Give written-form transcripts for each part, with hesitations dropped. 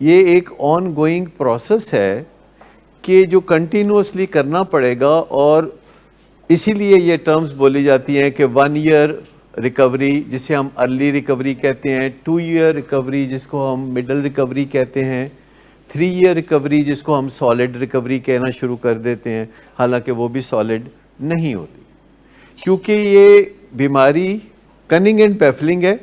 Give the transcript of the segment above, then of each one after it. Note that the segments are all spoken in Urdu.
یہ ایک آن گوئنگ پروسیس ہے کہ جو کنٹینیوسلی کرنا پڑے گا، اور اسی لیے یہ ٹرمز بولی جاتی ہیں کہ 1 ایئر ریکوری جسے ہم ارلی ریکوری کہتے ہیں، 2 ایئر ریکوری جس کو ہم مڈل ریکوری کہتے ہیں، 3 ایئر ریکوری جس کو ہم سالڈ ریکوری کہنا شروع کر دیتے ہیں، حالانکہ وہ بھی سالڈ نہیں ہوتی، کیونکہ یہ بیماری کننگ اینڈ بیفلنگ ہے۔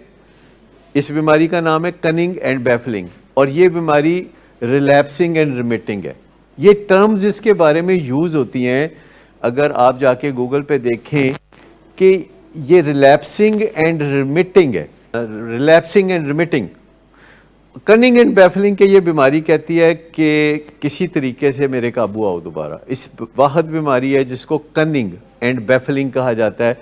اس بیماری کا نام ہے کننگ اینڈ بیفلنگ، اور یہ بیماری ریلیپسنگ اینڈ ریمیٹنگ ہے۔ یہ ٹرمز اس کے بارے میں یوز ہوتی ہیں، اگر آپ جا کے گوگل پہ دیکھیں کہ یہ ریلیپسنگ اینڈ ریمیٹنگ ہے، ریلیپسنگ اینڈ ریمیٹنگ۔ کننگ اینڈ بیفلنگ کے یہ بیماری کہتی ہے کہ کسی طریقے سے میرے قابو آؤ دوبارہ۔ اس واحد بیماری ہے جس کو کننگ اینڈ بیفلنگ کہا جاتا ہے،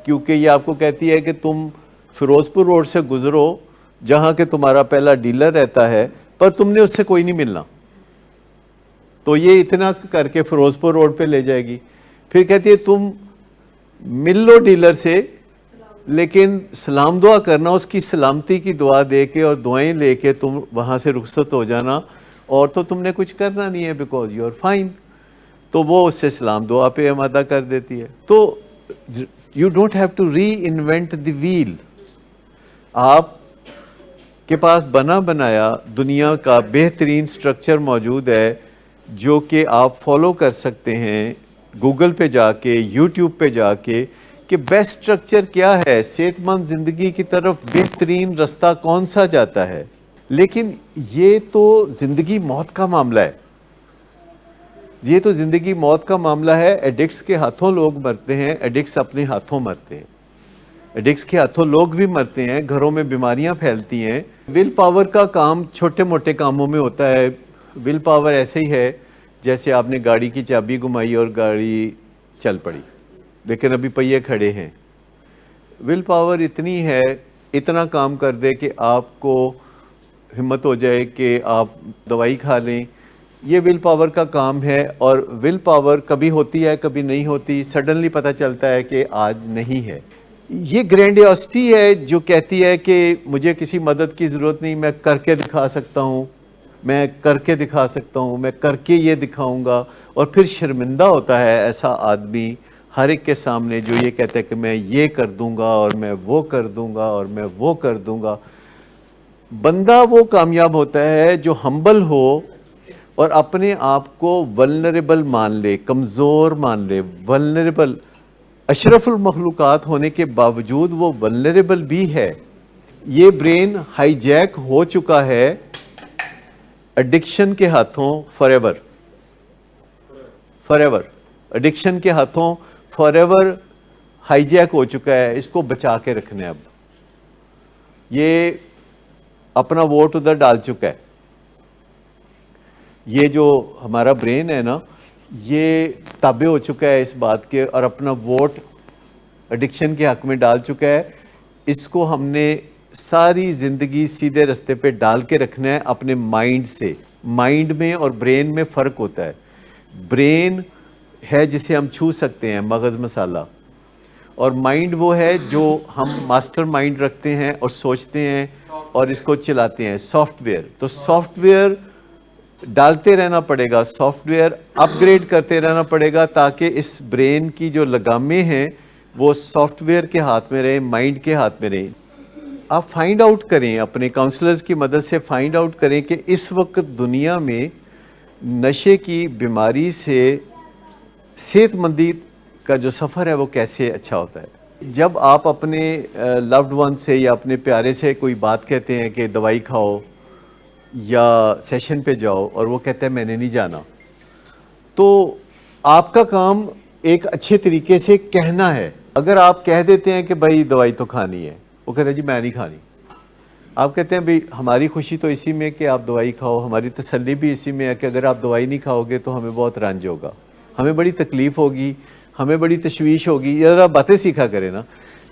کیونکہ یہ آپ کو کہتی ہے کہ تم فیروز پور روڈ سے گزرو جہاں کہ تمہارا پہلا ڈیلر رہتا ہے، پر تم نے اس سے کوئی نہیں ملنا، تو یہ اتنا کر کے فیروز پور روڈ پہ لے جائے گی۔ پھر کہتی ہے تم مل لو ڈیلر سے، لیکن سلام دعا کرنا، اس کی سلامتی کی دعا دے کے اور دعائیں لے کے تم وہاں سے رخصت ہو جانا، اور تو تم نے کچھ کرنا نہیں ہے، بیکاز یو آر فائن۔ تو وہ اس سے سلام دعا پہ آمادہ کر دیتی ہے۔ تو you don't have to reinvent the wheel. آپ کے پاس بنا بنایا دنیا کا بہترین سٹرکچر موجود ہے جو کہ آپ فالو کر سکتے ہیں گوگل پہ جا کے، یوٹیوب پہ جا کے، کہ بیسٹ سٹرکچر کیا ہے، صحت مند زندگی کی طرف بہترین رستہ کون سا جاتا ہے۔ لیکن یہ تو زندگی موت کا معاملہ ہے، یہ تو زندگی موت کا معاملہ ہے۔ ایڈکٹس کے ہاتھوں لوگ مرتے ہیں، ایڈکٹس اپنے ہاتھوں مرتے ہیں، ایڈکٹس کے ہاتھوں لوگ بھی مرتے ہیں، گھروں میں بیماریاں پھیلتی ہیں۔ ول پاور کا کام چھوٹے موٹے کاموں میں ہوتا ہے۔ ول پاور ایسے ہی ہے جیسے آپ نے گاڑی کی چابی گھمائی اور گاڑی چل پڑی، لیکن ابھی پہیے کھڑے ہیں۔ ول پاور اتنی ہے، اتنا کام کر دے کہ آپ کو ہمت ہو جائے کہ آپ دوائی کھا لیں۔ یہ ول پاور کا کام ہے، اور ول پاور کبھی ہوتی ہے کبھی نہیں ہوتی، سڈنلی پتہ چلتا ہے کہ آج نہیں ہے۔ یہ گرینڈیوسٹی ہے جو کہتی ہے کہ مجھے کسی مدد کی ضرورت نہیں، میں کر کے دکھا سکتا ہوں، میں کر کے دکھا سکتا ہوں، میں کر کے یہ دکھاؤں گا۔ اور پھر شرمندہ ہوتا ہے ایسا آدمی ہر ایک کے سامنے جو یہ کہتا ہے کہ میں یہ کر دوں گا اور میں وہ کر دوں گا اور میں وہ کر دوں گا۔ بندہ وہ کامیاب ہوتا ہے جو ہمبل ہو اور اپنے آپ کو ولنریبل مان لے، کمزور مان لے۔ ولنریبل، اشرف المخلوقات ہونے کے باوجود وہ ولنریبل بھی ہے۔ یہ برین ہائی جیک ہو چکا ہے ایڈکشن کے ہاتھوں for ever, for ever, addiction کے ہاتھوں فار ایور ہائی جیک ہو چکا ہے۔ اس کو بچا کے رکھنا ہے۔ اب یہ اپنا ووٹ ادھر ڈال چکا ہے۔ یہ جو ہمارا برین ہے نا، یہ تابع ہو چکا ہے اس بات کے، اور اپنا ووٹ ایڈکشن کے حق میں ڈال چکا ہے۔ اس کو ہم نے ساری زندگی سیدھے رستے پہ ڈال کے رکھنا ہے اپنے مائنڈ سے۔ مائنڈ میں اور برین میں فرق ہوتا ہے۔ برین ہے جسے ہم چھو سکتے ہیں، مغز مسالہ، اور مائنڈ وہ ہے جو ہم ماسٹر مائنڈ رکھتے ہیں اور سوچتے ہیں اور اس کو چلاتے ہیں، سافٹ ویئر۔ تو سافٹ ویئر ڈالتے رہنا پڑے گا، سافٹ ویئر اپ گریڈ کرتے رہنا پڑے گا تاکہ اس برین کی جو لگامیں ہیں وہ سافٹ ویئر کے ہاتھ میں رہیں، مائنڈ کے ہاتھ میں رہیں۔ آپ فائنڈ آؤٹ کریں، اپنے کاؤنسلرز کی مدد سے فائنڈ آؤٹ کریں کہ اس وقت دنیا میں نشے کی بیماری سے صحت مندی کا جو سفر ہے وہ کیسے اچھا ہوتا ہے۔ جب آپ اپنے لوڈ ون سے یا اپنے پیارے سے کوئی بات کہتے ہیں کہ دوائی کھاؤ یا سیشن پہ جاؤ، اور وہ کہتا ہے میں نے نہیں جانا، تو آپ کا کام ایک اچھے طریقے سے کہنا ہے۔ اگر آپ کہہ دیتے ہیں کہ بھائی دوائی تو کھانی ہے، وہ کہتے ہیں جی میں نہیں کھانی۔ آپ کہتے ہیں بھئی ہماری خوشی تو اسی میں کہ آپ دوائی کھاؤ، ہماری تسلی بھی اسی میں ہے کہ اگر آپ دوائی نہیں کھاؤ گے تو ہمیں بہت رنج ہوگا، ہمیں بڑی تکلیف ہوگی، ہمیں بڑی تشویش ہوگی، یہ ذرا باتیں سیکھا کریں نا۔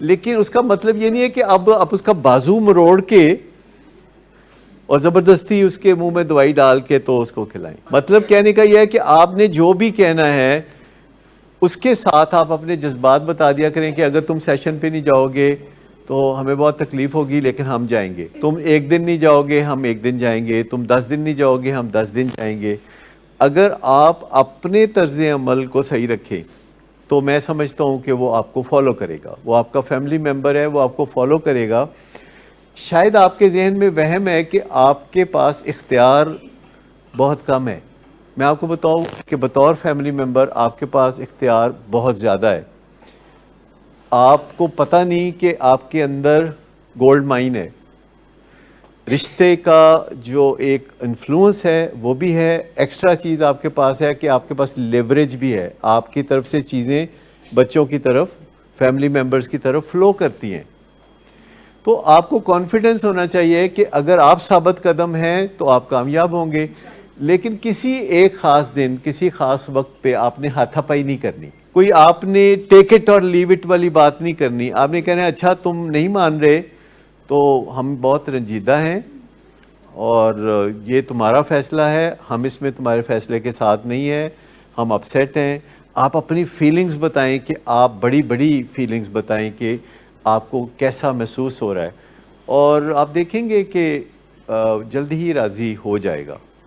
لیکن اس کا مطلب یہ نہیں ہے کہ اب آپ اس کا بازو مروڑ کے اور زبردستی اس کے منہ میں دوائی ڈال کے تو اس کو کھلائیں۔ مطلب کہنے کا یہ ہے کہ آپ نے جو بھی کہنا ہے اس کے ساتھ آپ اپنے جذبات بتا دیا کریں کہ اگر تم سیشن پہ نہیں جاؤ گے تو ہمیں بہت تکلیف ہوگی لیکن ہم جائیں گے. تم ایک دن نہیں جاؤ گے، ہم ایک دن جائیں گے. تم 10 دن نہیں جاؤ گے، ہم 10 دن جائیں گے. اگر آپ اپنے طرز عمل کو صحیح رکھیں تو میں سمجھتا ہوں کہ وہ آپ کو فالو کرے گا. وہ آپ کا فیملی ممبر ہے، وہ آپ کو فالو کرے گا. شاید آپ کے ذہن میں وہم ہے کہ آپ کے پاس اختیار بہت کم ہے. میں آپ کو بتاؤں کہ بطور فیملی ممبر آپ کے پاس اختیار بہت زیادہ ہے. آپ کو پتہ نہیں کہ آپ کے اندر گولڈ مائن ہے. رشتے کا جو ایک انفلوئنس ہے وہ بھی ہے. ایکسٹرا چیز آپ کے پاس ہے کہ آپ کے پاس لیوریج بھی ہے. آپ کی طرف سے چیزیں بچوں کی طرف، فیملی ممبرز کی طرف فلو کرتی ہیں. تو آپ کو کانفیڈنس ہونا چاہیے کہ اگر آپ ثابت قدم ہیں تو آپ کامیاب ہوں گے. لیکن کسی ایک خاص دن، کسی خاص وقت پہ آپ نے ہاتھا پائی نہیں کرنی. کوئی آپ نے ٹیک اٹ اور لیو اٹ والی بات نہیں کرنی. آپ نے کہنا اچھا تم نہیں مان رہے تو ہم بہت رنجیدہ ہیں اور یہ تمہارا فیصلہ ہے، ہم اس میں تمہارے فیصلے کے ساتھ نہیں ہیں، ہم اپسیٹ ہیں. آپ اپنی فیلنگز بتائیں کہ آپ بڑی بڑی فیلنگز بتائیں کہ آپ کو کیسا محسوس ہو رہا ہے، اور آپ دیکھیں گے کہ جلد ہی راضی ہو جائے گا.